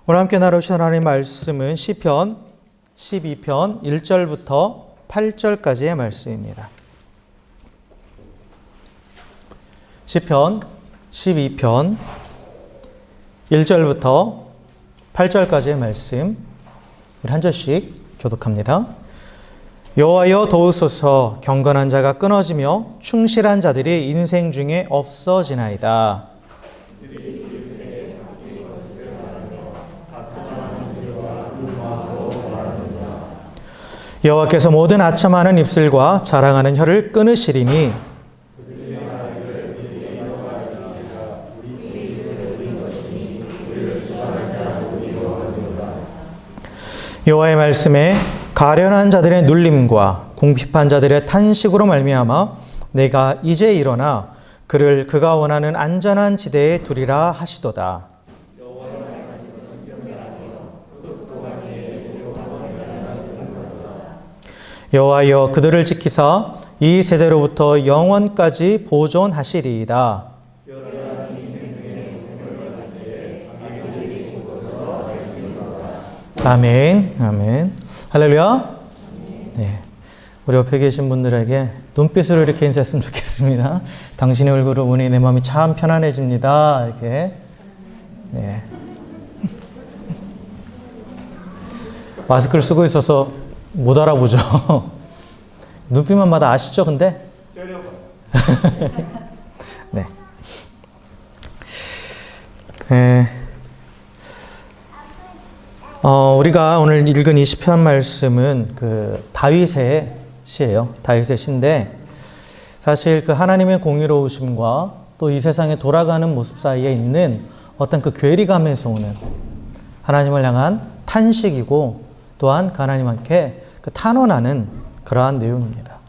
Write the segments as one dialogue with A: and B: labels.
A: 오늘 함께 나누실 하나님의 말씀은 시편 12편 1절부터 8절까지의 말씀입니다. 시편 12편 1절부터 8절까지의 말씀, 우리 한 절씩 교독합니다. 여호와여 도우소서. 경건한 자가 끊어지며 충실한 자들이 인생 중에 없어지나이다. 여호와께서 모든 아첨하는 입술과 자랑하는 혀를 끊으시리니 여호와의 말씀에 가련한 자들의 눌림과 궁핍한 자들의 탄식으로 말미암아 내가 이제 일어나 그를 그가 원하는 안전한 지대에 두리라 하시도다. 여호와여 그들을 지키사 이 세대로부터 영원까지 보존하시리이다. 아멘, 아멘. 할렐루야. 네, 우리 옆에 계신 분들에게 눈빛으로 이렇게 인사했으면 좋겠습니다. 당신의 얼굴을 보니 내 마음이 참 편안해집니다. 이렇게. 네. 마스크를 쓰고 있어서 못 알아보죠. 눈빛만 마다 아시죠, 근데? 네. 우리가 오늘 읽은 이 시편 말씀은 그 다윗의 시예요. 다윗의 시인데, 사실 그 하나님의 공의로우심과 또 이 세상에 돌아가는 모습 사이에 있는 어떤 그 괴리감에서 오는 하나님을 향한 탄식이고, 또한 하나님께 그 탄원하는 그러한 내용입니다.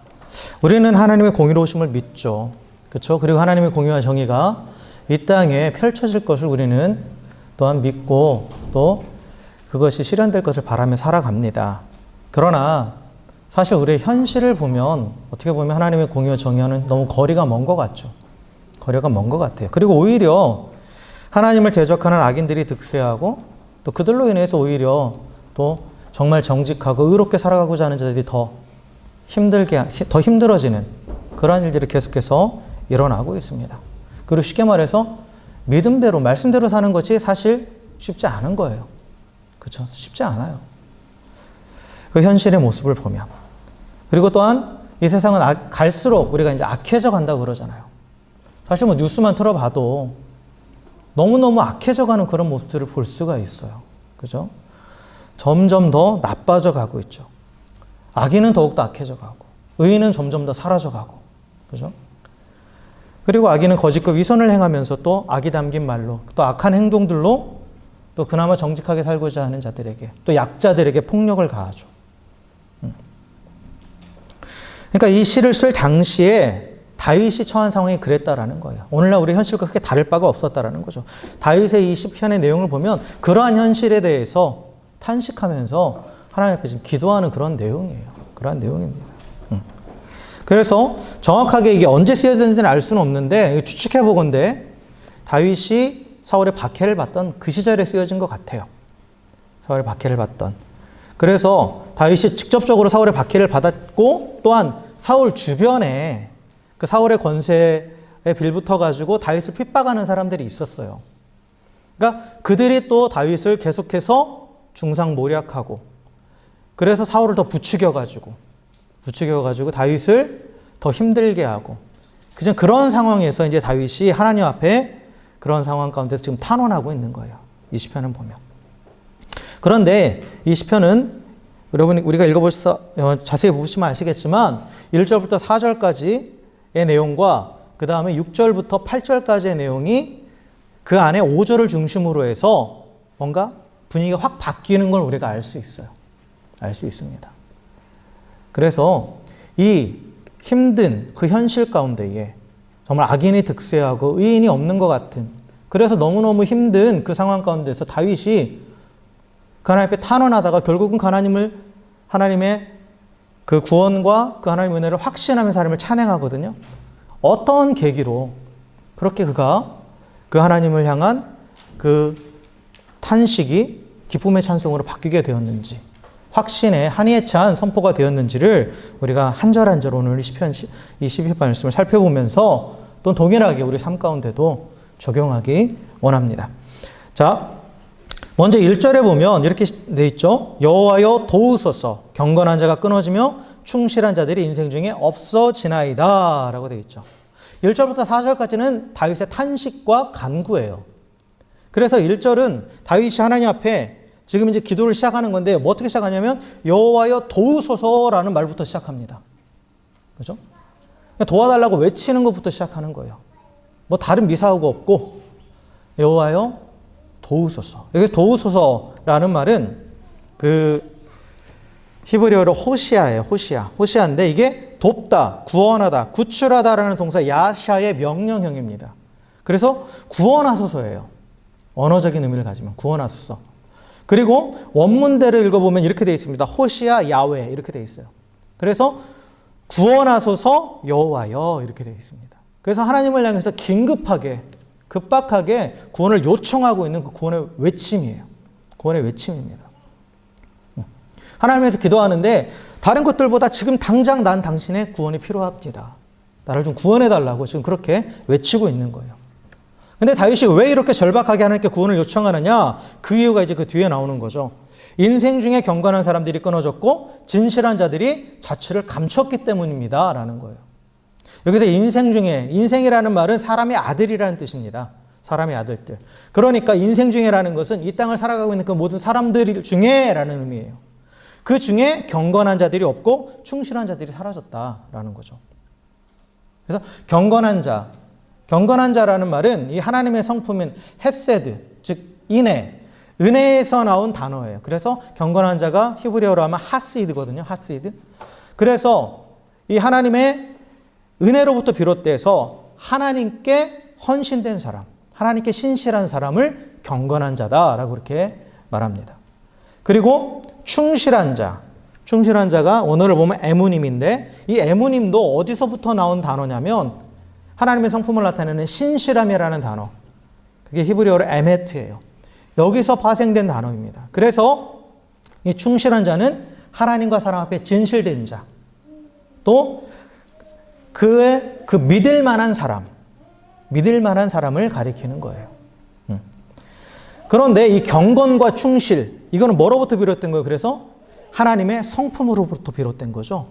A: 우리는 하나님의 공의로우심을 믿죠. 그렇죠? 그리고 하나님의 공의와 정의가 이 땅에 펼쳐질 것을 우리는 또한 믿고 또 그것이 실현될 것을 바라며 살아갑니다. 그러나 사실 우리의 현실을 보면 어떻게 보면 하나님의 공의와 정의와는 너무 거리가 먼 것 같죠. 거리가 먼 것 같아요. 그리고 오히려 하나님을 대적하는 악인들이 득세하고 또 그들로 인해서 오히려 또 정말 정직하고 의롭게 살아가고자 하는 자들이 더 힘들어지는 그러한 일들이 계속해서 일어나고 있습니다. 그리고 쉽게 말해서 믿음대로, 말씀대로 사는 것이 사실 쉽지 않은 거예요. 그렇죠? 쉽지 않아요. 그 현실의 모습을 보면. 그리고 또한 이 세상은 갈수록 우리가 이제 악해져 간다고 그러잖아요. 사실 뭐 뉴스만 틀어봐도 너무너무 악해져 가는 그런 모습들을 볼 수가 있어요. 그죠? 점점 더 나빠져 가고 있죠. 악인은 더욱더 악해져 가고, 의인은 점점 더 사라져 가고, 그죠? 그리고 악인은 거짓과 위선을 행하면서 또 악이 담긴 말로, 또 악한 행동들로 또 그나마 정직하게 살고자 하는 자들에게, 또 약자들에게 폭력을 가하죠. 그러니까 이 시를 쓸 당시에 다윗이 처한 상황이 그랬다라는 거예요. 오늘날 우리 현실과 크게 다를 바가 없었다라는 거죠. 다윗의 이 시편의 내용을 보면 그러한 현실에 대해서 탄식하면서 하나님 앞에 지금 기도하는 그런 내용이에요. 그런 내용입니다. 그래서 정확하게 이게 언제 쓰여졌는지는 알 수는 없는데 추측해 보건대 다윗이 사울의 박해를 받던 그 시절에 쓰여진 것 같아요. 사울의 박해를 받던. 그래서 다윗이 직접적으로 사울의 박해를 받았고 또한 사울 주변에 그 사울의 권세에 빌붙어 가지고 다윗을 핍박하는 사람들이 있었어요. 그러니까 그들이 또 다윗을 계속해서 중상모략하고 그래서 사울을 더 부추겨가지고 다윗을 더 힘들게 하고 그런 상황에서 이제 다윗이 하나님 앞에 그런 상황 가운데서 지금 탄원하고 있는 거예요. 이 시편은 보면. 그런데 이 시편은 여러분 우리가 읽어보셔서 자세히 보시면 아시겠지만 1절부터 4절까지의 내용과 그 다음에 6절부터 8절까지의 내용이 그 안에 5절을 중심으로 해서 뭔가 분위기가 확 바뀌는 걸 우리가 알 수 있어요. 알 수 있습니다. 그래서 이 힘든 그 현실 가운데에 정말 악인이 득세하고 의인이 없는 것 같은 그래서 너무너무 힘든 그 상황 가운데서 다윗이 그 하나님 앞에 탄원하다가 결국은 하나님의 그 구원과 그 하나님의 은혜를 확신하면서 하나님을 찬양하거든요. 어떤 계기로 그렇게 그가 그 하나님을 향한 그 탄식이 기쁨의 찬송으로 바뀌게 되었는지, 확신의 한이에 찬 선포가 되었는지를 우리가 한 절 한 절 오늘 시편 이 12편 말씀을 살펴보면서 또 동일하게 우리 삶 가운데도 적용하기 원합니다. 자, 먼저 1절에 보면 이렇게 돼 있죠. 여호와여 도우소서, 경건한 자가 끊어지며 충실한 자들이 인생 중에 없어지나이다 라고 되어 있죠. 1절부터 4절까지는 다윗의 탄식과 간구예요. 그래서 1절은 다윗이 하나님 앞에 지금 이제 기도를 시작하는 건데 뭐 어떻게 시작하냐면 여호와여 도우소서라는 말부터 시작합니다. 그죠? 도와달라고 외치는 것부터 시작하는 거예요. 뭐 다른 미사오가 없고 여호와여 도우소서. 여기 도우소서라는 말은 그 히브리어로 호시아예요. 호시아인데 이게 돕다, 구원하다, 구출하다라는 동사 야샤의 명령형입니다. 그래서 구원하소서예요. 언어적인 의미를 가지면 구원하소서. 그리고 원문대로 읽어보면 이렇게 되어 있습니다. 호시아 야훼 이렇게 되어 있어요. 그래서 구원하소서 여호와여 이렇게 되어 있습니다. 그래서 하나님을 향해서 긴급하게 급박하게 구원을 요청하고 있는 그 구원의 외침이에요. 구원의 외침입니다. 하나님께서 기도하는데 다른 것들보다 지금 당장 난 당신의 구원이 필요합니다. 나를 좀 구원해달라고 지금 그렇게 외치고 있는 거예요. 근데 다윗이 왜 이렇게 절박하게 하나님께 구원을 요청하느냐? 그 이유가 이제 그 뒤에 나오는 거죠. 인생 중에 경건한 사람들이 끊어졌고 진실한 자들이 자취를 감췄기 때문입니다. 라는 거예요. 여기서 인생 중에, 인생이라는 말은 사람의 아들이라는 뜻입니다. 사람의 아들들. 그러니까 인생 중에라는 것은 이 땅을 살아가고 있는 그 모든 사람들 중에 라는 의미예요. 그 중에 경건한 자들이 없고 충실한 자들이 사라졌다라는 거죠. 그래서 경건한 자라는 말은 이 하나님의 성품인 헤세드, 즉 인애, 은혜에서 나온 단어예요. 그래서 경건한 자가 히브리어로 하면 하스이드거든요. 하스이드. 그래서 이 하나님의 은혜로부터 비롯돼서 하나님께 헌신된 사람, 하나님께 신실한 사람을 경건한 자다라고 이렇게 말합니다. 그리고 충실한 자가 오늘을 보면 에무님인데 이 에무님도 어디서부터 나온 단어냐면 하나님의 성품을 나타내는 신실함이라는 단어. 그게 히브리어로 에메트예요. 여기서 파생된 단어입니다. 그래서 이 충실한 자는 하나님과 사람 앞에 진실된 자, 또 그의 그 믿을 만한 사람을 가리키는 거예요. 그런데 이 경건과 충실, 이거는 뭐로부터 비롯된 거예요? 그래서 하나님의 성품으로부터 비롯된 거죠.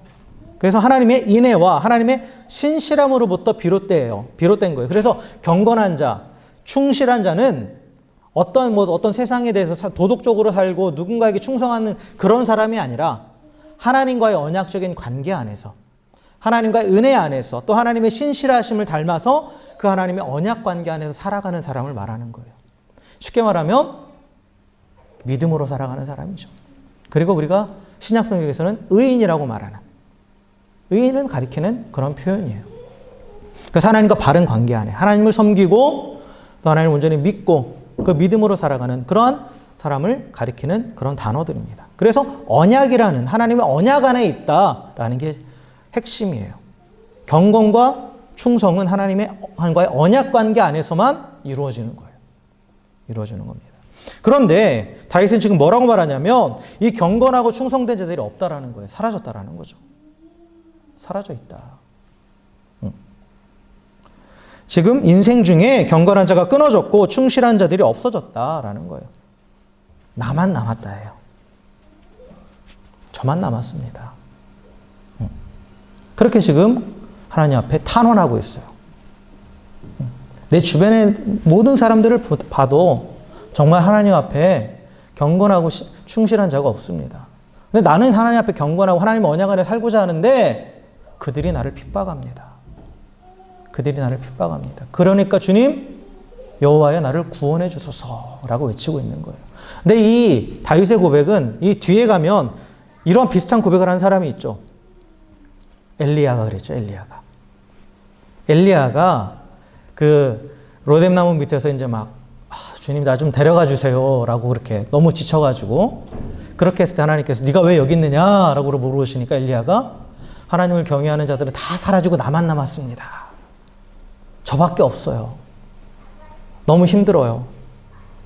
A: 그래서 하나님의 인애와 하나님의 신실함으로부터 비롯된 거예요. 그래서 경건한 자, 충실한 자는 어떤 세상에 대해서 도덕적으로 살고 누군가에게 충성하는 그런 사람이 아니라 하나님과의 언약적인 관계 안에서, 하나님과의 은혜 안에서, 또 하나님의 신실하심을 닮아서 그 하나님의 언약 관계 안에서 살아가는 사람을 말하는 거예요. 쉽게 말하면 믿음으로 살아가는 사람이죠. 그리고 우리가 신약성경에서는 의인이라고 말하는, 의인을 가리키는 그런 표현이에요. 그래서 하나님과 바른 관계 안에 하나님을 섬기고 또 하나님을 온전히 믿고 그 믿음으로 살아가는 그러한 사람을 가리키는 그런 단어들입니다. 그래서 언약이라는, 하나님의 언약 안에 있다라는 게 핵심이에요. 경건과 충성은 하나님과의 언약 관계 안에서만 이루어지는 거예요. 이루어지는 겁니다. 그런데 다윗은 지금 뭐라고 말하냐면 이 경건하고 충성된 자들이 없다라는 거예요. 사라졌다라는 거죠. 사라져 있다. 지금 인생 중에 경건한 자가 끊어졌고 충실한 자들이 없어졌다라는 거예요. 나만 남았다예요. 저만 남았습니다. 그렇게 지금 하나님 앞에 탄원하고 있어요. 내 주변의 모든 사람들을 봐도 정말 하나님 앞에 경건하고 충실한 자가 없습니다. 근데 나는 하나님 앞에 경건하고 하나님 언약 안에 살고자 하는데 그들이 나를 핍박합니다. 그러니까 주님, 여호와여 나를 구원해 주소서라고 외치고 있는 거예요. 근데 이 다윗의 고백은 이 뒤에 가면 이런 비슷한 고백을 하는 사람이 있죠. 엘리야가 그랬죠. 엘리야가 그 로뎀나무 밑에서 이제 막 주님 나 좀 데려가 주세요라고 그렇게 너무 지쳐가지고 그렇게 했을 때 하나님께서 네가 왜 여기 있느냐라고 물어보시니까 엘리야가 하나님을 경외하는 자들은 다 사라지고 나만 남았습니다. 저밖에 없어요. 너무 힘들어요.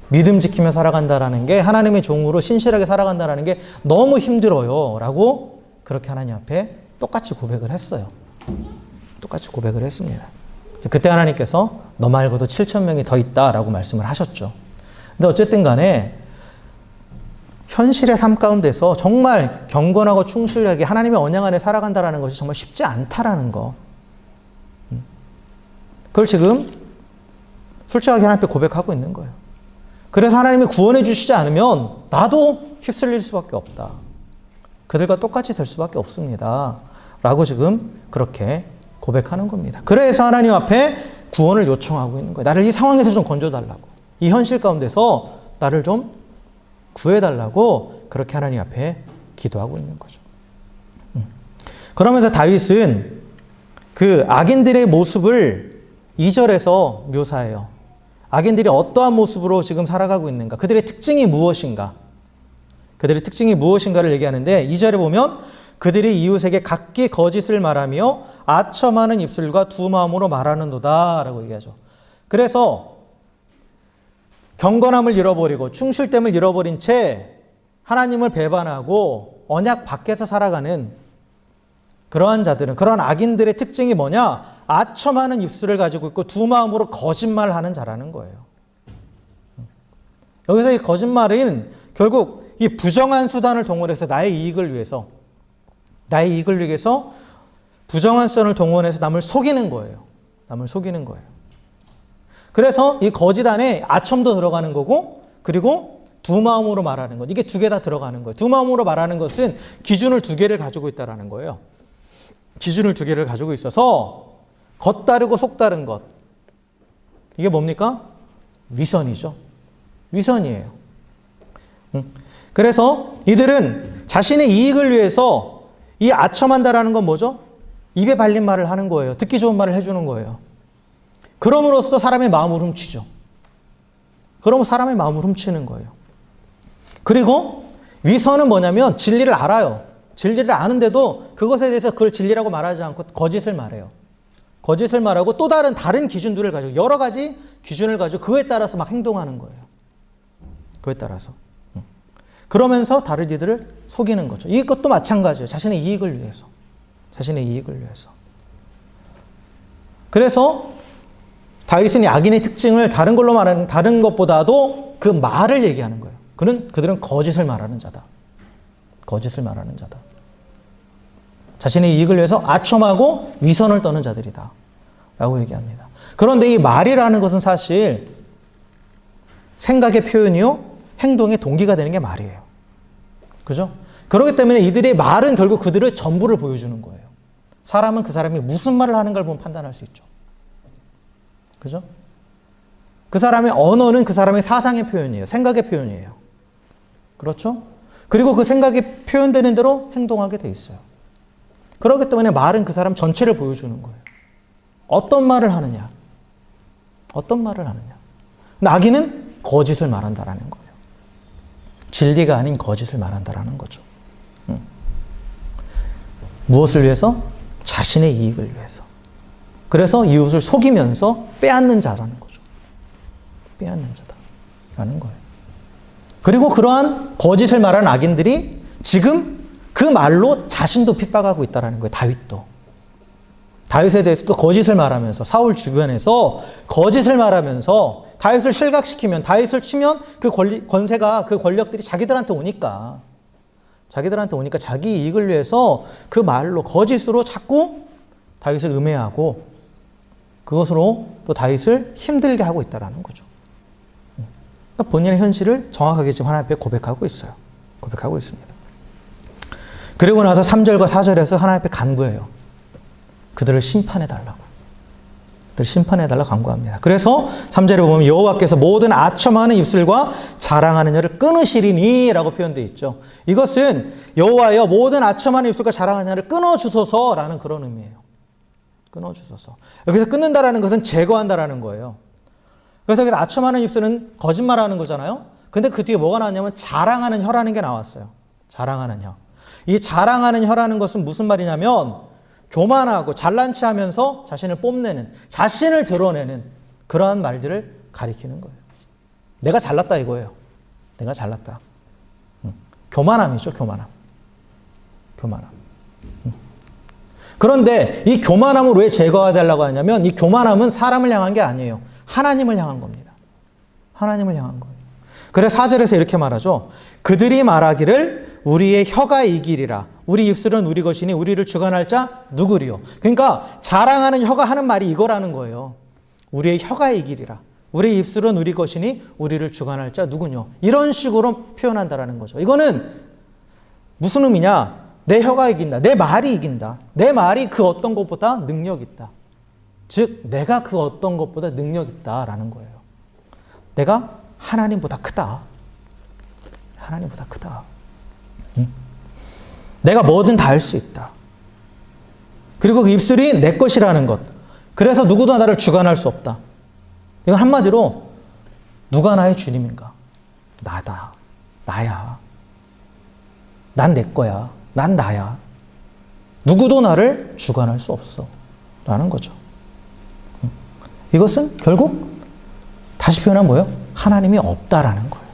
A: 믿음 지키며 살아간다라는 게, 하나님의 종으로 신실하게 살아간다라는 게 너무 힘들어요. 라고 그렇게 하나님 앞에 똑같이 고백을 했어요. 똑같이 고백을 했습니다. 그때 하나님께서 너 말고도 7,000명이 더 있다라고 말씀을 하셨죠. 근데 어쨌든 간에 현실의 삶 가운데서 정말 경건하고 충실하게 하나님의 언약 안에 살아간다라는 것이 정말 쉽지 않다라는 거. 그걸 지금 솔직하게 하나님 앞에 고백하고 있는 거예요. 그래서 하나님이 구원해 주시지 않으면 나도 휩쓸릴 수밖에 없다. 그들과 똑같이 될 수밖에 없습니다. 라고 지금 그렇게 고백하는 겁니다. 그래서 하나님 앞에 구원을 요청하고 있는 거예요. 나를 이 상황에서 좀 건져달라고. 이 현실 가운데서 나를 좀 구해달라고 그렇게 하나님 앞에 기도하고 있는 거죠. 그러면서 다윗은 그 악인들의 모습을 2절에서 묘사해요. 악인들이 어떠한 모습으로 지금 살아가고 있는가? 그들의 특징이 무엇인가? 그들의 특징이 무엇인가를 얘기하는데 2절에 보면 그들이 이웃에게 각기 거짓을 말하며 아첨하는 입술과 두 마음으로 말하는도다 라고 얘기하죠. 그래서 경건함을 잃어버리고 충실됨을 잃어버린 채 하나님을 배반하고 언약 밖에서 살아가는 그러한 자들은, 그러한 악인들의 특징이 뭐냐? 아첨하는 입술을 가지고 있고 두 마음으로 거짓말하는 자라는 거예요. 여기서 이 거짓말은 결국 이 부정한 수단을 동원해서 나의 이익을 위해서 부정한 수단을 동원해서 남을 속이는 거예요. 남을 속이는 거예요. 그래서 이 거짓 안에 아첨도 들어가는 거고, 그리고 두 마음으로 말하는 것. 이게 두 개 다 들어가는 거예요. 두 마음으로 말하는 것은 기준을 두 개를 가지고 있다는 거예요. 기준을 두 개를 가지고 있어서 겉다르고 속다른 것. 이게 뭡니까? 위선이죠. 위선이에요. 그래서 이들은 자신의 이익을 위해서 이 아첨한다라는 건 뭐죠? 입에 발린 말을 하는 거예요. 듣기 좋은 말을 해주는 거예요. 그럼으로써 사람의 마음을 훔치죠. 그러면 사람의 마음을 훔치는 거예요. 그리고 위선은 뭐냐면 진리를 알아요. 진리를 아는데도 그것에 대해서 그걸 진리라고 말하지 않고 거짓을 말해요. 거짓을 말하고 또 다른 기준들을 가지고 여러 가지 기준을 가지고 그거에 따라서 막 행동하는 거예요. 그거에 따라서. 그러면서 다른 이들을 속이는 거죠. 이것도 마찬가지예요. 자신의 이익을 위해서. 자신의 이익을 위해서. 그래서 다윗은 이 악인의 특징을 다른 걸로 말하는, 다른 것보다도 그 말을 얘기하는 거예요. 그들은 거짓을 말하는 자다. 거짓을 말하는 자다. 자신의 이익을 위해서 아첨하고 위선을 떠는 자들이다. 라고 얘기합니다. 그런데 이 말이라는 것은 사실 생각의 표현이요, 행동의 동기가 되는 게 말이에요. 그죠? 그렇기 때문에 이들의 말은 결국 그들의 전부를 보여주는 거예요. 사람은 그 사람이 무슨 말을 하는가를 보면 판단할 수 있죠. 그죠? 그 사람의 언어는 그 사람의 사상의 표현이에요. 생각의 표현이에요. 그렇죠? 그리고 그 생각이 표현되는 대로 행동하게 돼 있어요. 그렇기 때문에 말은 그 사람 전체를 보여주는 거예요. 어떤 말을 하느냐. 어떤 말을 하느냐. 근데 악인은 거짓을 말한다라는 거예요. 진리가 아닌 거짓을 말한다라는 거죠. 무엇을 위해서? 자신의 이익을 위해서. 그래서 이웃을 속이면서 빼앗는 자라는 거죠. 빼앗는 자다라는 거예요. 그리고 그러한 거짓을 말하는 악인들이 지금 그 말로 자신도 핍박하고 있다는 거예요. 다윗도. 다윗에 대해서도 거짓을 말하면서 사울 주변에서 거짓을 말하면서 다윗을 실각시키면, 다윗을 치면 그 권세가, 그 권력들이 자기들한테 오니까 자기 이익을 위해서 그 말로, 거짓으로 자꾸 다윗을 음해하고 그것으로 또 다윗을 힘들게 하고 있다는 거죠. 그러니까 본인의 현실을 정확하게 지금 하나님 앞에 고백하고 있어요. 고백하고 있습니다. 그리고 나서 3절과 4절에서 하나님 앞에 간구해요. 그들을 심판해달라고. 그들을 심판해달라고 간구합니다. 그래서 3절에 보면 여호와께서 모든 아첨하는 입술과 자랑하는 혀를 끊으시리니 라고 표현되어 있죠. 이것은 여호와여 모든 아첨하는 입술과 자랑하는 혀를 끊어주소서라는 그런 의미예요. 끊어주소서. 여기서 끊는다라는 것은 제거한다라는 거예요. 그래서 여기서 아첨하는 입술은 거짓말하는 거잖아요. 근데 그 뒤에 뭐가 나왔냐면 자랑하는 혀라는 게 나왔어요. 자랑하는 혀. 이 자랑하는 혀라는 것은 무슨 말이냐면 교만하고 잘난 체 하면서 자신을 뽐내는, 자신을 드러내는 그러한 말들을 가리키는 거예요. 내가 잘났다 이거예요. 내가 잘났다. 교만함이죠, 교만함. 교만함. 그런데 이 교만함을 왜 제거해달라고 하냐면 이 교만함은 사람을 향한 게 아니에요. 하나님을 향한 겁니다. 하나님을 향한 거예요. 그래서 4절에서 이렇게 말하죠. 그들이 말하기를 우리의 혀가 이기리라. 우리 입술은 우리 것이니 우리를 주관할 자 누구리요. 그러니까 자랑하는 혀가 하는 말이 이거라는 거예요. 우리의 혀가 이기리라. 우리 입술은 우리 것이니 우리를 주관할 자 누구뇨. 이런 식으로 표현한다라는 거죠. 이거는 무슨 의미냐. 내 혀가 이긴다. 내 말이 이긴다. 내 말이 그 어떤 것보다 능력 있다. 즉 내가 그 어떤 것보다 능력 있다라는 거예요. 내가 하나님보다 크다. 하나님보다 크다. 내가 뭐든 다 할 수 있다. 그리고 그 입술이 내 것이라는 것. 그래서 누구도 나를 주관할 수 없다. 이건 한마디로 누가 나의 주님인가? 나다. 나야. 난 내 거야. 난 나야. 누구도 나를 주관할 수 없어. 라는 거죠. 이것은 결국 다시 표현하면 뭐예요? 하나님이 없다라는 거예요.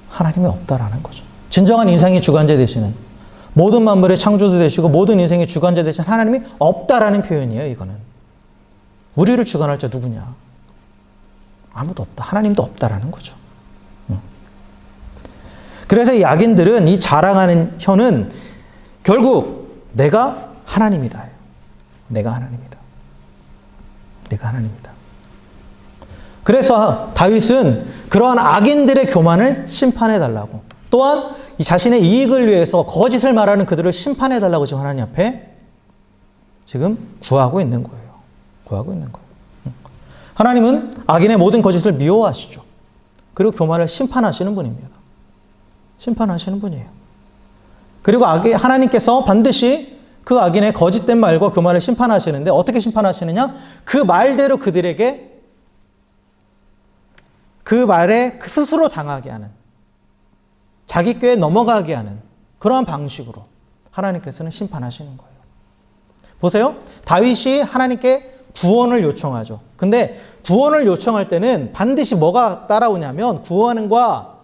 A: 하나님이 없다라는 거죠. 진정한 인생의 주관자 되시는, 모든 만물의 창조도 되시고 모든 인생의 주관자 되신 하나님이 없다라는 표현이에요. 이거는. 우리를 주관할 자 누구냐? 아무도 없다. 하나님도 없다라는 거죠. 그래서 이 악인들은 이 자랑하는 혀는 결국 내가 하나님이다. 내가 하나님이다. 내가 하나님이다. 그래서 다윗은 그러한 악인들의 교만을 심판해달라고, 또한 이 자신의 이익을 위해서 거짓을 말하는 그들을 심판해달라고 지금 하나님 앞에 지금 구하고 있는 거예요. 구하고 있는 거예요. 하나님은 악인의 모든 거짓을 미워하시죠. 그리고 교만을 심판하시는 분입니다. 심판하시는 분이에요. 그리고 하나님께서 반드시 그 악인의 거짓된 말과 교만을 심판하시는데 어떻게 심판하시느냐? 그 말대로 그들에게 그 말에 스스로 당하게 하는, 자기 꾀에 넘어가게 하는 그러한 방식으로 하나님께서는 심판하시는 거예요. 보세요. 다윗이 하나님께 구원을 요청하죠. 근데 구원을 요청할 때는 반드시 뭐가 따라오냐면 구원과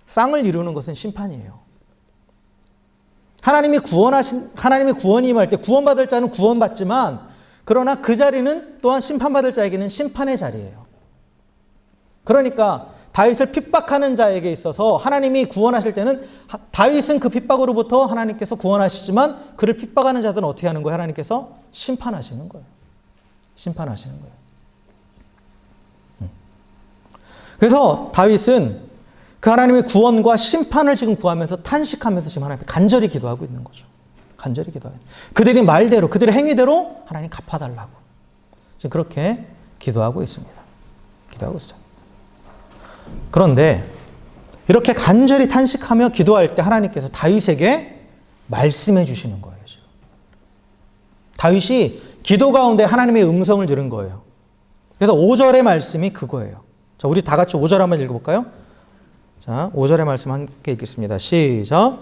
A: 쌍을 이루는 것은 심판이에요. 하나님이 구원이 임할 때 구원받을 자는 구원받지만 그러나 그 자리는 또한 심판받을 자에게는 심판의 자리예요. 그러니까 다윗을 핍박하는 자에게 있어서 하나님이 구원하실 때는 다윗은 그 핍박으로부터 하나님께서 구원하시지만 그를 핍박하는 자들은 어떻게 하는 거예요? 하나님께서 심판하시는 거예요. 심판하시는 거예요. 그래서 다윗은 그 하나님의 구원과 심판을 지금 구하면서 탄식하면서 지금 하나님 앞에 간절히 기도하고 있는 거죠. 간절히 기도하고. 그들이 말대로, 그들의 행위대로 하나님 갚아달라고. 지금 그렇게 기도하고 있습니다. 기도하고 있어요. 그런데 이렇게 간절히 탄식하며 기도할 때 하나님께서 다윗에게 말씀해 주시는 거예요. 지금. 다윗이 기도 가운데 하나님의 음성을 들은 거예요. 그래서 5절의 말씀이 그거예요. 자, 우리 다 같이 5절 한번 읽어볼까요? 자, 5절의 말씀 함께 읽겠습니다. 시작.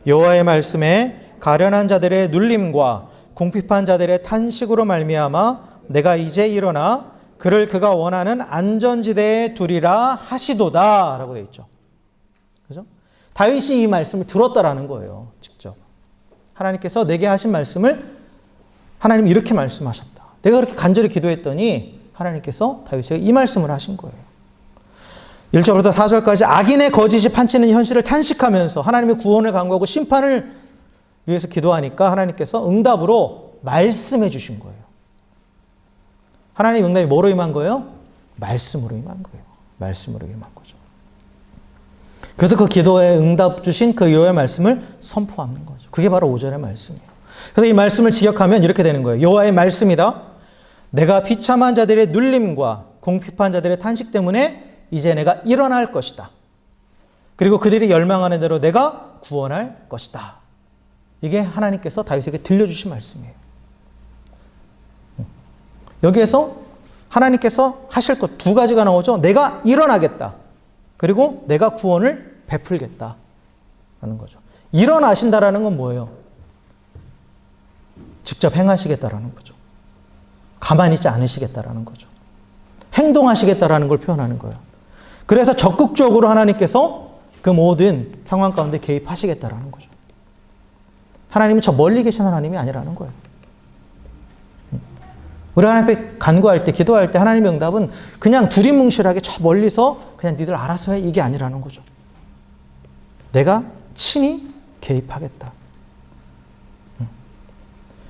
A: 여호와의 말씀에 가련한 자들의 눌림과 궁핍한 자들의 탄식으로 말미암아 내가 이제 일어나 그를 그가 원하는 안전지대에 두리라 하시도다 라고 되어 있죠. 그죠? 다윗이 이 말씀을 들었다라는 거예요. 직접. 하나님께서 내게 하신 말씀을 하나님이 이렇게 말씀하셨다. 내가 그렇게 간절히 기도했더니 하나님께서 다윗에게 이 말씀을 하신 거예요. 1절부터 4절까지 악인의 거짓이 판치는 현실을 탄식하면서 하나님의 구원을 간구하고 심판을 위해서 기도하니까 하나님께서 응답으로 말씀해 주신 거예요. 하나님 응답이 뭐로 임한 거예요? 말씀으로 임한 거예요. 말씀으로 임한 거죠. 그래서 그 기도에 응답 주신 그 여호와의 말씀을 선포하는 거죠. 그게 바로 5절의 말씀이에요. 그래서 이 말씀을 직역하면 이렇게 되는 거예요. 여호와의 말씀이다. 내가 비참한 자들의 눌림과 궁핍한 자들의 탄식 때문에 이제 내가 일어날 것이다. 그리고 그들이 열망하는 대로 내가 구원할 것이다. 이게 하나님께서 다윗에게 들려주신 말씀이에요. 여기에서 하나님께서 하실 것 두 가지가 나오죠. 내가 일어나겠다. 그리고 내가 구원을 베풀겠다. 라는 거죠. 일어나신다라는 건 뭐예요? 직접 행하시겠다라는 거죠. 가만히 있지 않으시겠다라는 거죠. 행동하시겠다라는 걸 표현하는 거예요. 그래서 적극적으로 하나님께서 그 모든 상황 가운데 개입하시겠다라는 거죠. 하나님은 저 멀리 계신 하나님이 아니라는 거예요. 우리 하나님 앞에 간구할 때, 기도할 때 하나님의 응답은 그냥 두리뭉실하게 저 멀리서 그냥 니들 알아서 해, 이게 아니라는 거죠. 내가 친히 개입하겠다.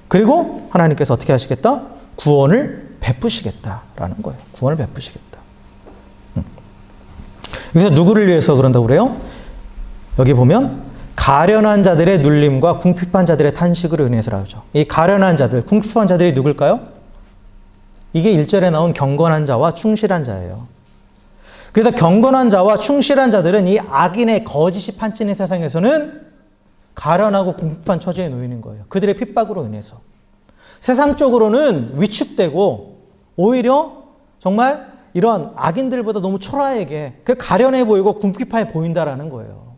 A: 그리고 하나님께서 어떻게 하시겠다? 구원을 베푸시겠다라는 거예요. 구원을 베푸시겠다. 여기서 누구를 위해서 그런다고 그래요? 여기 보면 가련한 자들의 눌림과 궁핍한 자들의 탄식으로 인해서라죠. 이 가련한 자들, 궁핍한 자들이 누굴까요? 이게 1절에 나온 경건한 자와 충실한 자예요. 그래서 경건한 자와 충실한 자들은 이 악인의 거짓이 판치는 세상에서는 가련하고 궁핍한 처지에 놓이는 거예요. 그들의 핍박으로 인해서. 세상적으로는 위축되고 오히려 정말 이런 악인들보다 너무 초라하게 그 가련해 보이고 궁핍해 보인다라는 거예요.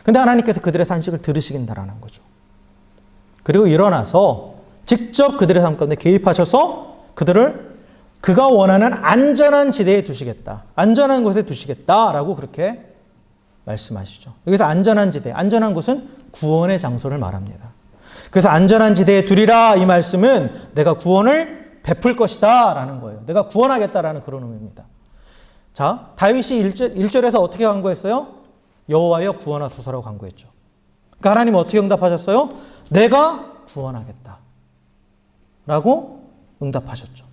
A: 근데 하나님께서 그들의 탄식을 들으시긴다라는 거죠. 그리고 일어나서 직접 그들의 삶 가운데 개입하셔서 그들을 그가 원하는 안전한 지대에 두시겠다. 안전한 곳에 두시겠다라고 그렇게 말씀하시죠. 여기서 안전한 지대, 안전한 곳은 구원의 장소를 말합니다. 그래서 안전한 지대에 두리라 이 말씀은 내가 구원을 베풀 것이다 라는 거예요. 내가 구원하겠다라는 그런 의미입니다. 자, 다윗이 1절에서 어떻게 간구했어요? 여호와여 구원하소서라고 간구했죠. 그러니까 하나님은 어떻게 응답하셨어요? 내가 구원하겠다 라고 응답하셨죠.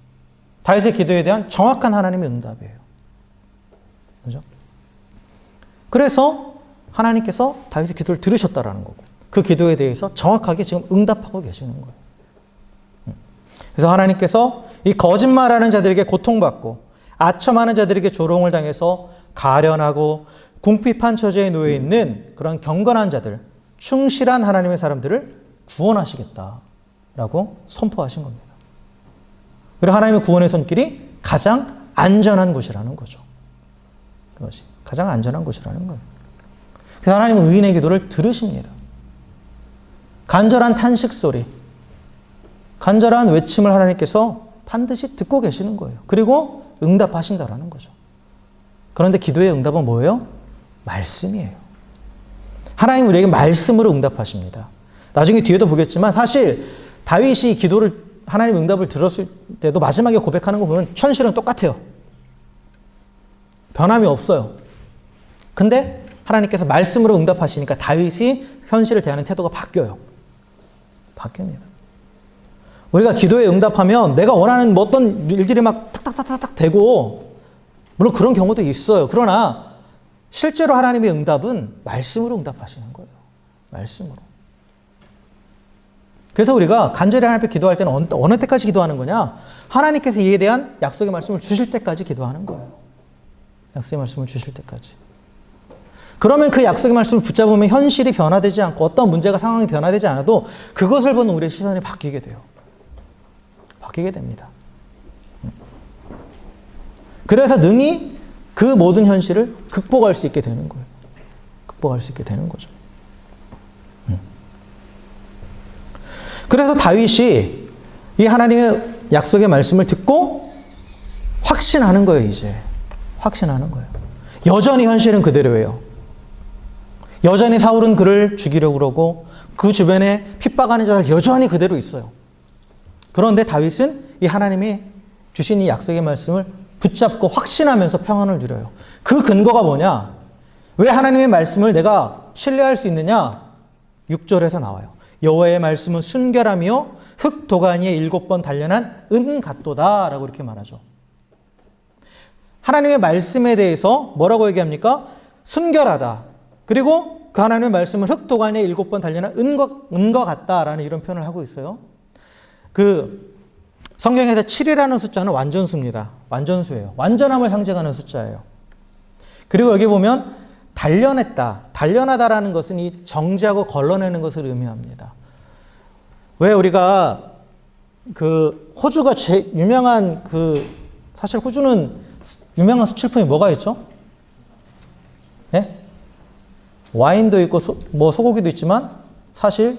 A: 다윗의 기도에 대한 정확한 하나님의 응답이에요. 그죠? 그래서 하나님께서 다윗의 기도를 들으셨다라는 거고 그 기도에 대해서 정확하게 지금 응답하고 계시는 거예요. 그래서 하나님께서 이 거짓말하는 자들에게 고통받고 아첨하는 자들에게 조롱을 당해서 가련하고 궁핍한 처지에 놓여 있는 그런 경건한 자들, 충실한 하나님의 사람들을 구원하시겠다라고 선포하신 겁니다. 그리고 하나님의 구원의 손길이 가장 안전한 곳이라는 거죠. 그것이 가장 안전한 곳이라는 거예요. 그래서 하나님은 의인의 기도를 들으십니다. 간절한 탄식 소리, 간절한 외침을 하나님께서 반드시 듣고 계시는 거예요. 그리고 응답하신다라는 거죠. 그런데 기도의 응답은 뭐예요? 말씀이에요. 하나님 우리에게 말씀으로 응답하십니다. 나중에 뒤에도 보겠지만 사실 다윗이 기도를 하나님 응답을 들었을 때도 마지막에 고백하는 거 보면 현실은 똑같아요. 변함이 없어요. 근데 하나님께서 말씀으로 응답하시니까 다윗이 현실을 대하는 태도가 바뀌어요. 바뀝니다. 우리가 기도에 응답하면 내가 원하는 뭐 어떤 일들이 막 탁탁탁탁 되고 물론 그런 경우도 있어요. 그러나 실제로 하나님의 응답은 말씀으로 응답하시는 거예요. 말씀으로. 그래서 우리가 간절히 하나님 앞에 기도할 때는 어느 때까지 기도하는 거냐? 하나님께서 이에 대한 약속의 말씀을 주실 때까지 기도하는 거예요. 약속의 말씀을 주실 때까지. 그러면 그 약속의 말씀을 붙잡으면 현실이 변화되지 않고 어떤 문제가 상황이 변화되지 않아도 그것을 보는 우리의 시선이 바뀌게 돼요. 바뀌게 됩니다. 그래서 능히 그 모든 현실을 극복할 수 있게 되는 거예요. 극복할 수 있게 되는 거죠. 그래서 다윗이 이 하나님의 약속의 말씀을 듣고 확신하는 거예요, 이제. 확신하는 거예요. 여전히 현실은 그대로예요. 여전히 사울은 그를 죽이려고 그러고 그 주변에 핍박하는 자들 여전히 그대로 있어요. 그런데 다윗은 이 하나님이 주신 이 약속의 말씀을 붙잡고 확신하면서 평안을 누려요. 그 근거가 뭐냐? 왜 하나님의 말씀을 내가 신뢰할 수 있느냐? 6절에서 나와요. 여호와의 말씀은 순결하며 흙 도가니에 7번 단련한 은 같도다 라고 이렇게 말하죠. 하나님의 말씀에 대해서 뭐라고 얘기합니까? 순결하다. 그리고 그 하나님의 말씀은 흙 도가니에 7번 단련한 은과 같다라는 이런 표현을 하고 있어요. 그 성경에서 7이라는 숫자는 완전수입니다. 완전수예요. 완전함을 상징하는 숫자예요. 그리고 여기 보면 단련했다. 단련하다라는 것은 이 정지하고 걸러내는 것을 의미합니다. 왜 우리가 그 호주가 제일 유명한 사실 호주는 유명한 수출품이 뭐가 있죠? 네? 와인도 있고 소고기도 있지만 사실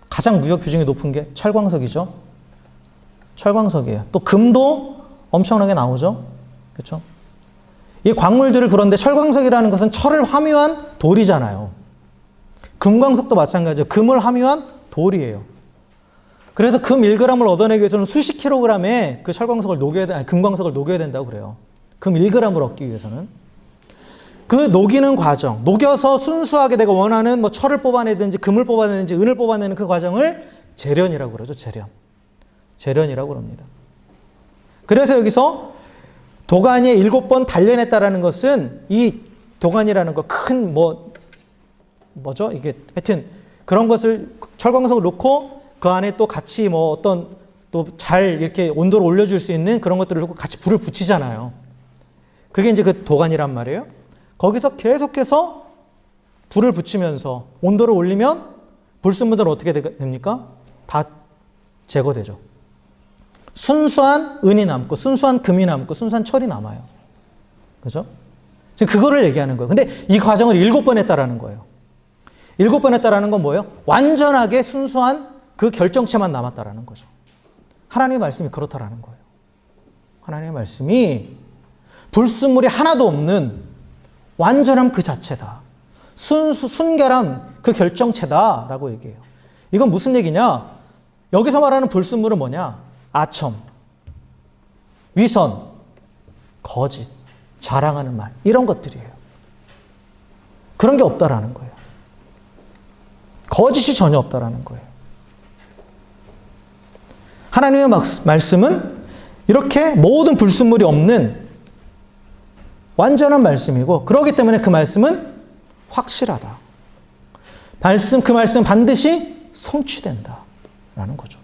A: 가장 무역 비중이 높은 게 철광석이죠. 철광석이에요. 또 금도 엄청나게 나오죠. 그렇죠? 이 광물들을 그런데 철광석이라는 것은 철을 함유한 돌이잖아요. 금광석도 마찬가지죠. 금을 함유한 돌이에요. 그래서 금 1g을 얻어내기 위해서는 수십 킬로그램의 그 철광석을 금광석을 녹여야 된다고 그래요. 금 1g을 얻기 위해서는. 그 녹이는 과정, 녹여서 순수하게 내가 원하는 뭐 철을 뽑아내든지 금을 뽑아내든지 은을 뽑아내는 그 과정을 재련이라고 그러죠. 재련이라고 그럽니다. 그래서 여기서 도가니에 7번 단련했다라는 것은 이 도가니라는 거 큰 뭐죠? 이게 하여튼 그런 것을 철광석을 넣고 그 안에 또 같이 뭐 어떤 또 잘 이렇게 온도를 올려줄 수 있는 그런 것들을 넣고 같이 불을 붙이잖아요. 그게 이제 그 도가니란 말이에요. 거기서 계속해서 불을 붙이면서 온도를 올리면 불순물들은 어떻게 됩니까? 다 제거되죠. 순수한 은이 남고 순수한 금이 남고 순수한 철이 남아요. 그죠? 지금 그거를 얘기하는 거예요. 근데 이 과정을 7번 했다라는 거예요. 7번 했다라는 건 뭐예요? 완전하게 순수한 그 결정체만 남았다라는 거죠. 하나님의 말씀이 그렇다라는 거예요. 하나님의 말씀이 불순물이 하나도 없는 완전함 그 자체다. 순결함 그 결정체다라고 얘기해요. 이건 무슨 얘기냐? 여기서 말하는 불순물은 뭐냐? 아첨, 위선, 거짓, 자랑하는 말 이런 것들이에요. 그런 게 없다라는 거예요. 거짓이 전혀 없다라는 거예요. 하나님의 말씀은 이렇게 모든 불순물이 없는 완전한 말씀이고 그렇기 때문에 그 말씀은 확실하다. 그 말씀은 반드시 성취된다라는 거죠.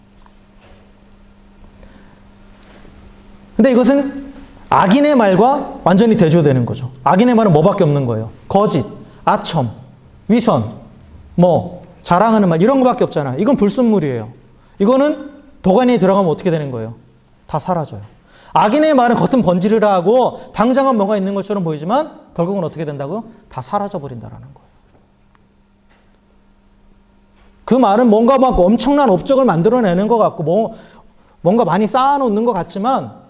A: 근데 이것은 악인의 말과 완전히 대조되는 거죠. 악인의 말은 뭐밖에 없는 거예요? 거짓, 아첨, 위선, 자랑하는 말 이런 거밖에 없잖아요. 이건 불순물이에요. 이거는 도가니에 들어가면 어떻게 되는 거예요? 다 사라져요. 악인의 말은 겉은 번지르르하고 당장은 뭐가 있는 것처럼 보이지만 결국은 어떻게 된다고? 다 사라져 버린다라는 거예요. 그 말은 뭔가 막 엄청난 업적을 만들어내는 것 같고 뭔가 많이 쌓아놓는 것 같지만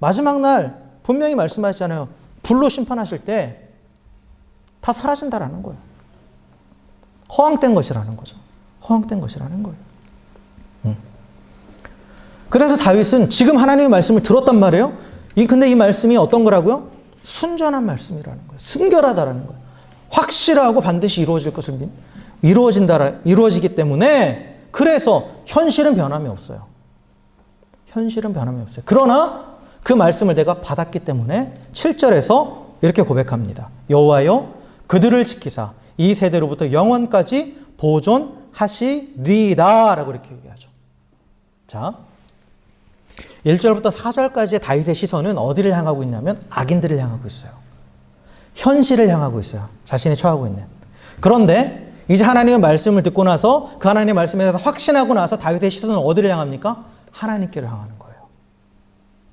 A: 마지막 날 분명히 말씀하시잖아요. 불로 심판하실 때 다 사라진다라는 거예요. 허황된 것이라는 거죠. 허황된 것이라는 거예요. 그래서 다윗은 지금 하나님의 말씀을 들었단 말이에요. 근데 이 말씀이 어떤 거라고요? 순전한 말씀이라는 거예요. 순결하다라는 거예요. 확실하고 반드시 이루어질 것을 이루어지기 때문에 그래서 현실은 변함이 없어요. 현실은 변함이 없어요. 그러나 그 말씀을 내가 받았기 때문에 7절에서 이렇게 고백합니다. 여호와여 그들을 지키사 이 세대로부터 영원까지 보존하시리이다 라고 이렇게 얘기하죠. 자, 1절부터 4절까지의 다윗의 시선은 어디를 향하고 있냐면 악인들을 향하고 있어요. 현실을 향하고 있어요. 자신이 처하고 있는. 그런데 이제 하나님의 말씀을 듣고 나서 그 하나님의 말씀에 대해서 확신하고 나서 다윗의 시선은 어디를 향합니까? 하나님께를 향하는 거예요.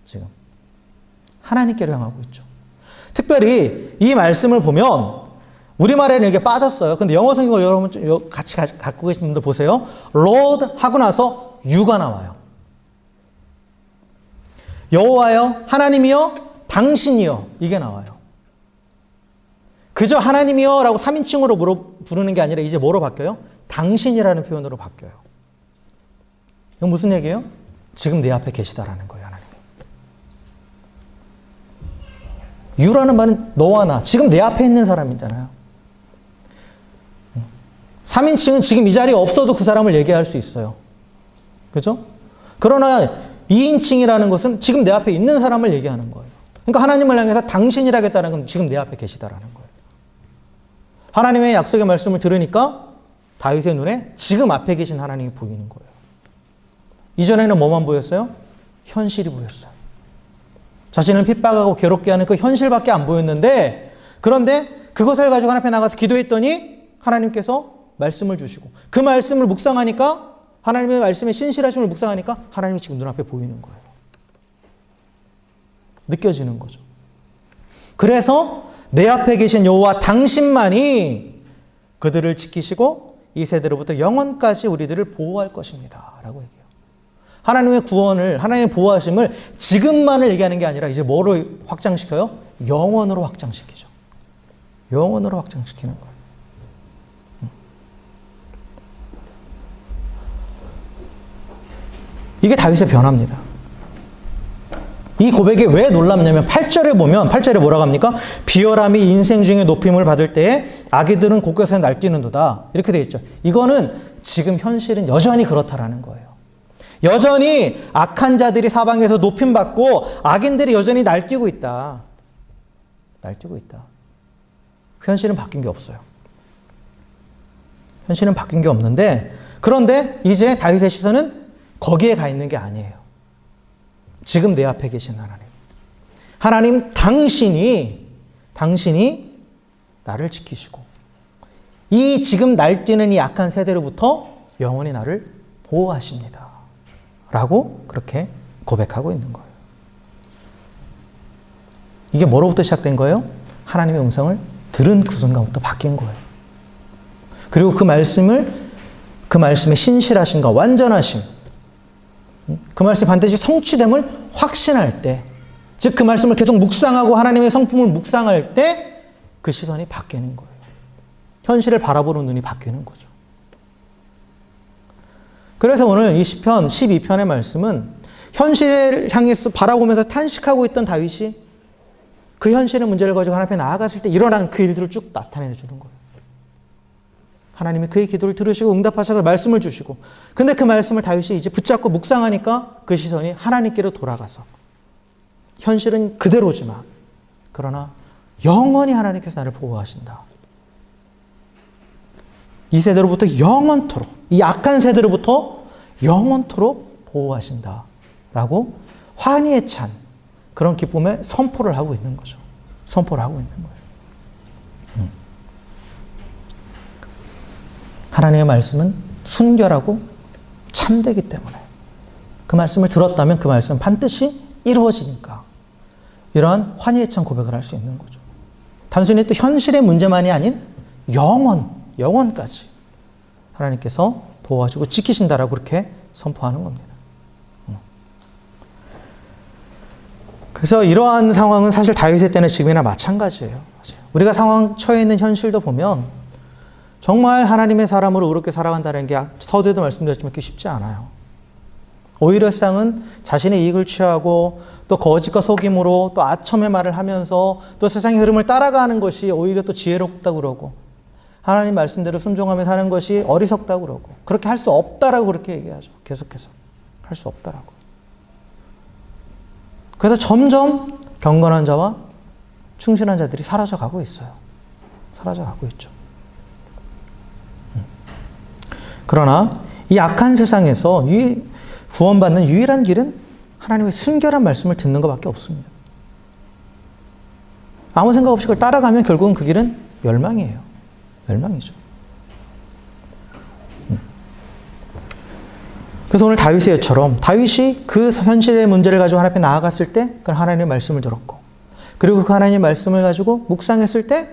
A: 지금 하나님께를 향하고 있죠. 특별히 이 말씀을 보면 우리말에는 이게 빠졌어요. 근데 영어 성경을 여러분 같이 갖고 계신 분들 보세요. Lord 하고 나서 you가 나와요. 여호와여, 하나님이여, 당신이여 이게 나와요. 그저 하나님이여 라고 3인칭으로 부르는 게 아니라 이제 뭐로 바뀌어요? 당신이라는 표현으로 바뀌어요. 이건 무슨 얘기예요? 지금 내 앞에 계시다라는 거예요. 하나님. 유라는 말은 너와 나, 지금 내 앞에 있는 사람이잖아요. 3인칭은 지금 이 자리에 없어도 그 사람을 얘기할 수 있어요. 그죠? 그러나 2인칭이라는 것은 지금 내 앞에 있는 사람을 얘기하는 거예요. 그러니까 하나님을 향해서 당신이라고 했다는 건 지금 내 앞에 계시다라는 거예요. 하나님의 약속의 말씀을 들으니까 다윗의 눈에 지금 앞에 계신 하나님이 보이는 거예요. 이전에는 뭐만 보였어요? 현실이 보였어요. 자신을 핍박하고 괴롭게 하는 그 현실밖에 안 보였는데 그런데 그것을 가지고 하나님 앞에 나가서 기도했더니 하나님께서 말씀을 주시고 그 말씀을 묵상하니까 하나님의 말씀에 신실하심을 묵상하니까 하나님이 지금 눈앞에 보이는 거예요. 느껴지는 거죠. 그래서 내 앞에 계신 여호와 당신만이 그들을 지키시고 이 세대로부터 영원까지 우리들을 보호할 것입니다. 라고 얘기해요. 하나님의 구원을, 하나님의 보호하심을 지금만을 얘기하는 게 아니라 이제 뭐로 확장시켜요? 영원으로 확장시키죠. 영원으로 확장시키는 거예요. 이게 다윗의 변화입니다. 이 고백이 왜 놀랍냐면 8절에 보면 8절에 뭐라고 합니까? 비열함이 인생 중에 높임을 받을 때에 악이들은 곳곳에 날뛰는도다. 이렇게 되어 있죠. 이거는 지금 현실은 여전히 그렇다라는 거예요. 여전히 악한 자들이 사방에서 높임받고 악인들이 여전히 날뛰고 있다. 날뛰고 있다. 현실은 바뀐 게 없어요. 현실은 바뀐 게 없는데 그런데 이제 다윗의 시선은 거기에 가 있는 게 아니에요. 지금 내 앞에 계신 하나님. 하나님 당신이 나를 지키시고 이 지금 날뛰는 이 악한 세대로부터 영원히 나를 보호하십니다. 라고 그렇게 고백하고 있는 거예요. 이게 뭐로부터 시작된 거예요? 하나님의 음성을 들은 그 순간부터 바뀐 거예요. 그리고 그 말씀의 신실하심과 완전하심, 그 말씀이 반드시 성취됨을 확신할 때, 즉 그 말씀을 계속 묵상하고 하나님의 성품을 묵상할 때 그 시선이 바뀌는 거예요. 현실을 바라보는 눈이 바뀌는 거죠. 그래서 오늘 이 시편 12편의 말씀은 현실을 향해서 바라보면서 탄식하고 있던 다윗이 그 현실의 문제를 가지고 하나님 앞에 나아갔을 때 일어난 그 일들을 쭉 나타내 주는 거예요. 하나님이 그의 기도를 들으시고 응답하셔서 말씀을 주시고, 근데 그 말씀을 다윗이 이제 붙잡고 묵상하니까 그 시선이 하나님께로 돌아가서 현실은 그대로지만 그러나 영원히 하나님께서 나를 보호하신다. 이 세대로부터 영원토록, 이 악한 세대로부터 영원토록 보호하신다 라고 환희에 찬 그런 기쁨의 선포를 하고 있는 거죠. 선포를 하고 있는 거예요. 하나님의 말씀은 순결하고 참되기 때문에 그 말씀을 들었다면 그 말씀은 반드시 이루어지니까 이러한 환희에 찬 고백을 할 수 있는 거죠. 단순히 또 현실의 문제만이 아닌 영원까지 하나님께서 보호하시고 지키신다라고 그렇게 선포하는 겁니다. 그래서 이러한 상황은 사실 다윗의 때는 지금이나 마찬가지예요. 우리가 상황 처해 있는 현실도 보면 정말 하나님의 사람으로 의롭게 살아간다는 게 서두에도 말씀드렸지만 그게 쉽지 않아요. 오히려 세상은 자신의 이익을 취하고 또 거짓과 속임으로 또 아첨의 말을 하면서 또 세상의 흐름을 따라가는 것이 오히려 또 지혜롭다고 그러고 하나님 말씀대로 순종하며 사는 것이 어리석다고 그러고 그렇게 할 수 없다라고 그렇게 얘기하죠. 계속해서 할 수 없다라고. 그래서 점점 경건한 자와 충실한 자들이 사라져가고 있어요. 사라져가고 있죠. 그러나 이 악한 세상에서 구원받는 유일한 길은 하나님의 순결한 말씀을 듣는 것밖에 없습니다. 아무 생각 없이 그걸 따라가면 결국은 그 길은 멸망이에요. 멸망이죠. 그래서 오늘 다윗의 예처럼 다윗이 그 현실의 문제를 가지고 하나님 앞에 나아갔을 때 그건 하나님의 말씀을 들었고 그리고 그 하나님의 말씀을 가지고 묵상했을 때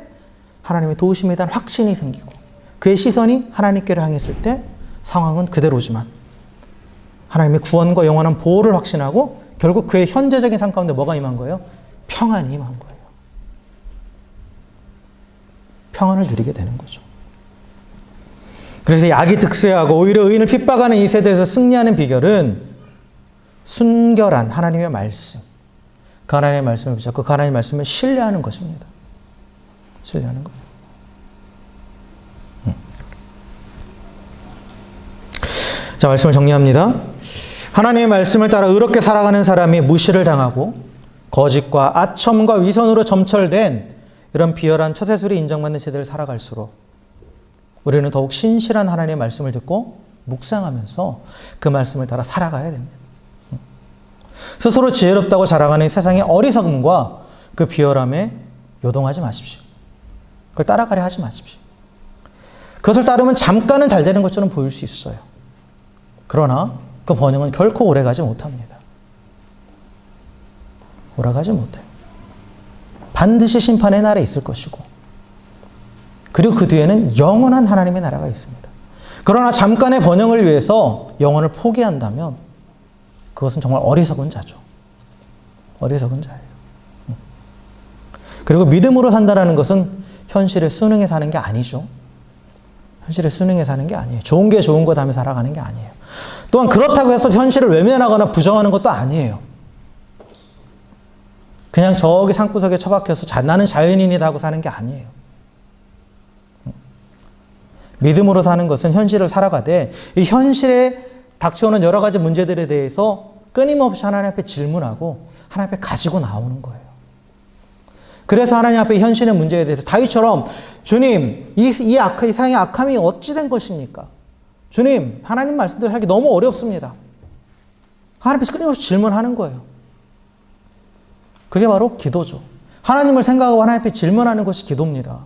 A: 하나님의 도우심에 대한 확신이 생기고 그의 시선이 하나님께로 향했을 때 상황은 그대로지만 하나님의 구원과 영원한 보호를 확신하고 결국 그의 현재적인 삶 가운데 뭐가 임한 거예요? 평안이 임한 거예요. 평안을 누리게 되는 거죠. 그래서 악이 득세하고 오히려 의인을 핍박하는 이 세대에서 승리하는 비결은 순결한 하나님의 말씀, 그 하나님의 말씀을 붙잡고 그 하나님의 말씀을 신뢰하는 것입니다. 신뢰하는 거예요. 자, 말씀을 정리합니다. 하나님의 말씀을 따라 의롭게 살아가는 사람이 무시를 당하고 거짓과 아첨과 위선으로 점철된 이런 비열한 처세술이 인정받는 세대를 살아갈수록 우리는 더욱 신실한 하나님의 말씀을 듣고 묵상하면서 그 말씀을 따라 살아가야 됩니다. 스스로 지혜롭다고 자랑하는 세상의 어리석음과 그 비열함에 요동하지 마십시오. 그걸 따라가려 하지 마십시오. 그것을 따르면 잠깐은 잘 되는 것처럼 보일 수 있어요. 그러나 그 번영은 결코 오래가지 못합니다. 오래가지 못해요. 반드시 심판의 날에 있을 것이고 그리고 그 뒤에는 영원한 하나님의 나라가 있습니다. 그러나 잠깐의 번영을 위해서 영혼을 포기한다면 그것은 정말 어리석은 자죠. 어리석은 자예요. 그리고 믿음으로 산다라는 것은 현실에 순응해 사는 게 아니죠. 현실에 순응해 사는 게 아니에요. 좋은 게 좋은 것 하며 살아가는 게 아니에요. 또한 그렇다고 해서 현실을 외면하거나 부정하는 것도 아니에요. 그냥 저기 산구석에 처박혀서 나는 자연인이다 하고 사는 게 아니에요. 믿음으로 사는 것은 현실을 살아가되 이 현실에 닥쳐오는 여러 가지 문제들에 대해서 끊임없이 하나님 앞에 질문하고 하나님 앞에 가지고 나오는 거예요. 그래서 하나님 앞에 현실의 문제에 대해서 다윗처럼 주님, 이 세상의 악함이 어찌 된 것입니까? 주님, 하나님 말씀대로 하기 너무 어렵습니다. 하나님 앞에서 끊임없이 질문하는 거예요. 그게 바로 기도죠. 하나님을 생각하고 하나님 앞에 질문하는 것이 기도입니다.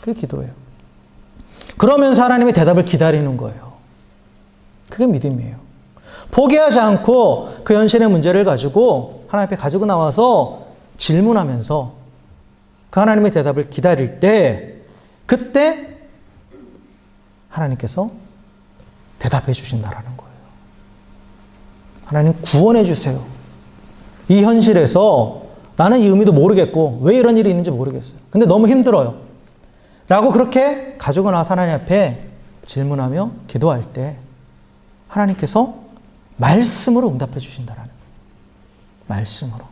A: 그게 기도예요. 그러면서 하나님의 대답을 기다리는 거예요. 그게 믿음이에요. 포기하지 않고 그 현실의 문제를 가지고 하나님 앞에 가지고 나와서 질문하면서 그 하나님의 대답을 기다릴 때 그때 하나님께서 대답해 주신다라는 거예요. 하나님 구원해 주세요. 이 현실에서 나는 이 의미도 모르겠고 왜 이런 일이 있는지 모르겠어요. 근데 너무 힘들어요. 라고 그렇게 가지고 나와서 하나님 앞에 질문하며 기도할 때 하나님께서 말씀으로 응답해 주신다라는 거예요. 말씀으로.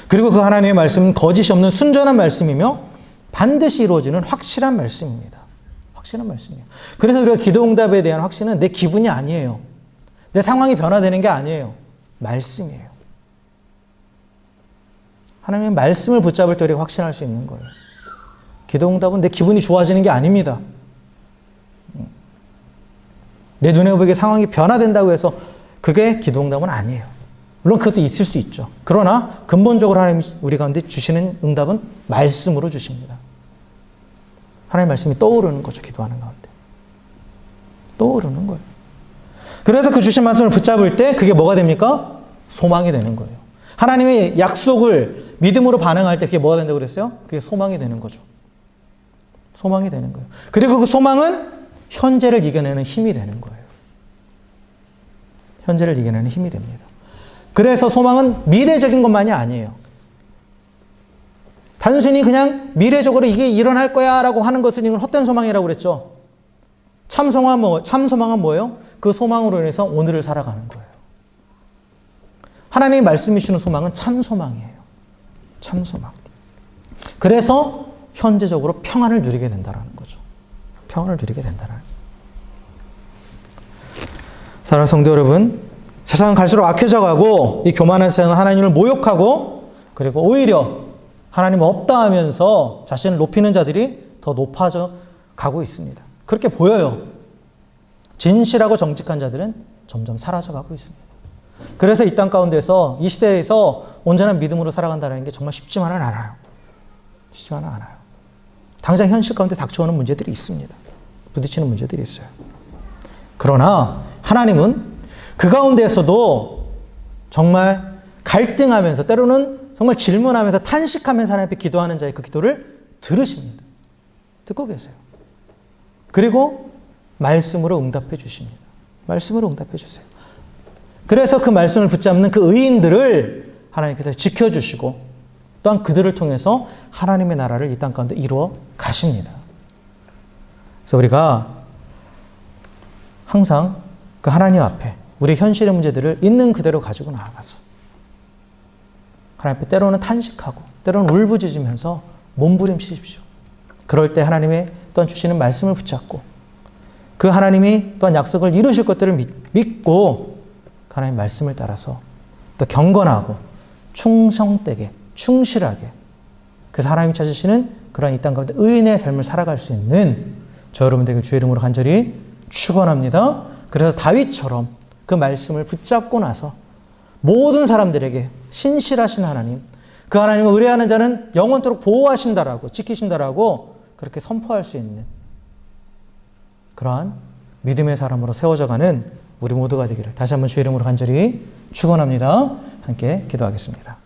A: 그리고 그 하나님의 말씀은 거짓이 없는 순전한 말씀이며 반드시 이루어지는 확실한 말씀입니다. 확실한 말씀이에요. 그래서 우리가 기도 응답에 대한 확신은 내 기분이 아니에요. 내 상황이 변화되는 게 아니에요. 말씀이에요. 하나님의 말씀을 붙잡을 때 우리가 확신할 수 있는 거예요. 기도 응답은 내 기분이 좋아지는 게 아닙니다. 내 눈에 보이게 상황이 변화된다고 해서 그게 기도 응답은 아니에요. 물론 그것도 있을 수 있죠. 그러나 근본적으로 하나님이 우리 가운데 주시는 응답은 말씀으로 주십니다. 하나님의 말씀이 떠오르는 거죠. 기도하는 가운데. 떠오르는 거예요. 그래서 그 주신 말씀을 붙잡을 때 그게 뭐가 됩니까? 소망이 되는 거예요. 하나님의 약속을 믿음으로 반응할 때 그게 뭐가 된다고 그랬어요? 그게 소망이 되는 거죠. 소망이 되는 거예요. 그리고 그 소망은 현재를 이겨내는 힘이 되는 거예요. 현재를 이겨내는 힘이 됩니다. 그래서 소망은 미래적인 것만이 아니에요. 단순히 그냥 미래적으로 이게 일어날 거야 라고 하는 것은 이건 헛된 소망이라고 그랬죠. 참 소망은 뭐예요? 그 소망으로 인해서 오늘을 살아가는 거예요. 하나님이 말씀해 주시는 소망은 참 소망이에요. 참 소망. 그래서 현재적으로 평안을 누리게 된다는 거죠. 평안을 누리게 된다는. 사랑하는 성도 여러분, 세상은 갈수록 악해져 가고 이 교만한 세상은 하나님을 모욕하고 그리고 오히려 하나님 없다 하면서 자신을 높이는 자들이 더 높아져 가고 있습니다. 그렇게 보여요. 진실하고 정직한 자들은 점점 사라져 가고 있습니다. 그래서 이 땅 가운데서 이 시대에서 온전한 믿음으로 살아간다는 게 정말 쉽지만은 않아요. 쉽지만은 않아요. 당장 현실 가운데 닥쳐오는 문제들이 있습니다. 부딪히는 문제들이 있어요. 그러나 하나님은 그 가운데에서도 정말 갈등하면서 때로는 정말 질문하면서 탄식하면서 하나님 앞에 기도하는 자의 그 기도를 들으십니다. 듣고 계세요. 그리고 말씀으로 응답해 주십니다. 말씀으로 응답해 주세요. 그래서 그 말씀을 붙잡는 그 의인들을 하나님께서 지켜주시고 또한 그들을 통해서 하나님의 나라를 이 땅 가운데 이루어 가십니다. 그래서 우리가 항상 그 하나님 앞에 우리 현실의 문제들을 있는 그대로 가지고 나아가서 하나님 앞에 때로는 탄식하고 때로는 울부짖으면서 몸부림치십시오. 그럴 때 하나님의 또한 주시는 말씀을 붙잡고 그 하나님이 또한 약속을 이루실 것들을 믿고 하나님의 말씀을 따라서 또 경건하고 충성되게 충실하게 그래서 하나님이 찾으시는 그런 이 땅 가운데 의인의 삶을 살아갈 수 있는 저 여러분들에게 주의 이름으로 간절히 축원합니다. 그래서 다윗처럼 그 말씀을 붙잡고 나서 모든 사람들에게 신실하신 하나님, 그 하나님을 의뢰하는 자는 영원토록 보호하신다라고 지키신다라고 그렇게 선포할 수 있는 그러한 믿음의 사람으로 세워져가는 우리 모두가 되기를 다시 한번 주의 이름으로 간절히 축원합니다. 함께 기도하겠습니다.